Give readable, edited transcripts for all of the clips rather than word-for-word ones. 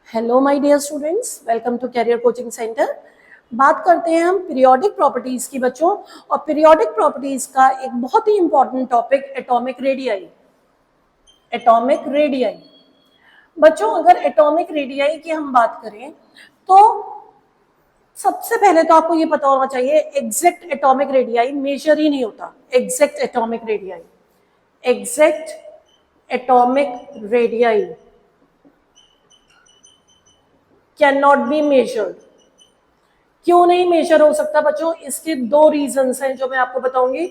Hello my dear students, welcome to career coaching centre. बात करते हैं हम पीरियोडिक प्रॉपर्टीज की बच्चों। और पीरियोडिक प्रॉपर्टीज का एक बहुत ही important topic atomic radii. Atomic radii बच्चों, अगर एटॉमिक रेडियाई की हम बात करें तो सबसे पहले तो आपको ये पता होना चाहिए एग्जैक्ट एटॉमिक रेडियाई मेजर ही नहीं होता। Exact atomic radii, exact atomic radii can not be measured. क्यों नहीं मेजर हो सकता बच्चों? इसके दो रीजंस हैं जो मैं आपको बताऊंगी।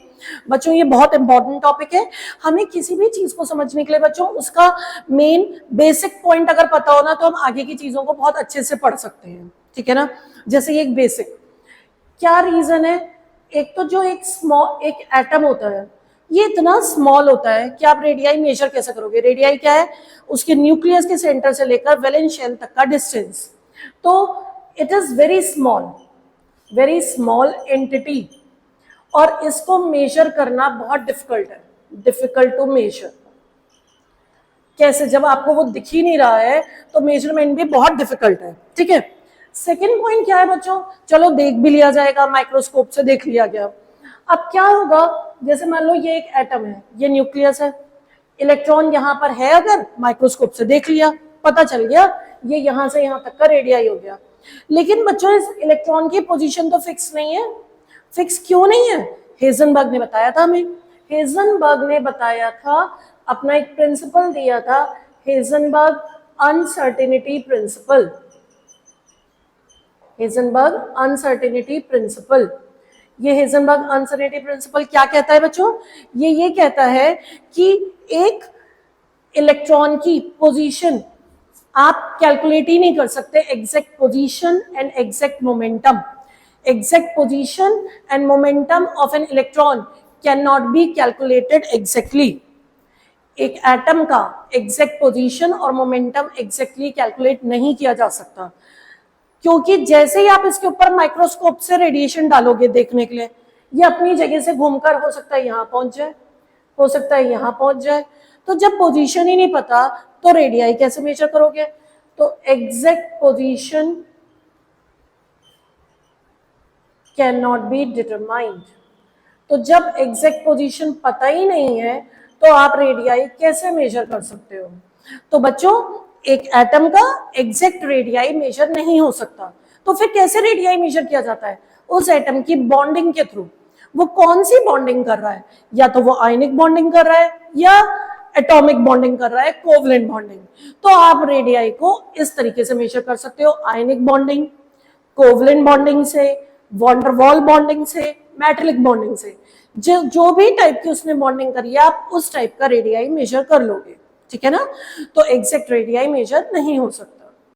बच्चों ये बहुत इंपॉर्टेंट टॉपिक है। हमें किसी भी चीज को समझने के लिए बच्चों उसका मेन बेसिक पॉइंट अगर पता हो ना तो हम आगे की चीजों को बहुत अच्छे से पढ़ सकते हैं, ठीक है ना। जैसे ये एक बेसिक क्या रीजन है। एक तो जो एक एटम होता है ये इतना स्मॉल होता है कि आप रेडियाई मेजर कैसे करोगे। रेडियाई क्या है? उसके न्यूक्लियस के सेंटर से लेकर वैलेंस शेल तक का डिस्टेंस। तो it is very small entity और इसको मेजर करना बहुत डिफिकल्ट है। डिफिकल्ट टू मेजर कैसे? जब आपको वो दिख ही नहीं रहा है तो मेजरमेंट भी बहुत डिफिकल्ट है, ठीक है। सेकेंड पॉइंट क्या है बच्चों? चलो देख भी लिया जाएगा, माइक्रोस्कोप से देख लिया गया। अब क्या होगा, जैसे मान लो ये एक एटम है, ये न्यूक्लियस है, इलेक्ट्रॉन यहां पर है, अगर माइक्रोस्कोप से देख लिया पता चल गया ये यहां से यहां तक का रेडियाई हो गया। लेकिन बच्चों इस इलेक्ट्रॉन की पोजीशन तो फिक्स नहीं है। फिक्स क्यों नहीं है? हेजनबर्ग ने बताया था हमें। हेजनबर्ग ने बताया था, अपना एक प्रिंसिपल दिया था, Heisenberg uncertainty principle. Heisenberg uncertainty principle. ये हेजनबर्ग अनसर्टेनिटी प्रिंसिपल क्या कहता है बच्चों? ये कहता है कि एक इलेक्ट्रॉन की पोजीशन आप कैलकुलेट ही नहीं कर सकते। Exact position and exact momentum, exact position and momentum of an electron can not be calculated exactly. एक एटम का एग्जैक्ट पोजीशन और मोमेंटम एग्जैक्टली कैलकुलेट नहीं किया जा सकता, क्योंकि जैसे ही आप इसके ऊपर माइक्रोस्कोप से रेडिएशन डालोगे देखने के लिए, ये अपनी जगह से घूमकर हो सकता है यहां पहुंच जाए, हो सकता है यहां पहुंच जाए। तो जब पोजीशन ही नहीं पता तो रेडियाई कैसे मेजर करोगे? तो exact position can not be determined. तो जब एग्जैक्ट पोजीशन पता ही नहीं है तो आप रेडियाई कैसे मेजर कर सकते हो? तो बच्चों एक एटम का एग्जैक्ट रेडियाई मेजर नहीं हो सकता। तो फिर कैसे रेडियाई मेजर किया जाता है? उस एटम की बॉन्डिंग के थ्रू। वो कौन सी बॉन्डिंग कर रहा है? या तो वो आयनिक बॉन्डिंग कर रहा है या एटॉमिक बॉन्डिंग कर रहा है, कोवलेंट बॉन्डिंग। तो आप रेडियाई को इस तरीके से मेजर कर सकते हो, आयनिक बॉन्डिंग, कोवलेंट बॉन्डिंग से, वॉन्डरवॉल बॉन्डिंग से, मेटेलिक बॉन्डिंग से। जो भी टाइप की उसने बॉन्डिंग करी है आप उस टाइप का रेडियाई मेजर कर लोगे, ठीक है ना। तो एग्जैक्ट रेडियाई मेजर नहीं हो सकता।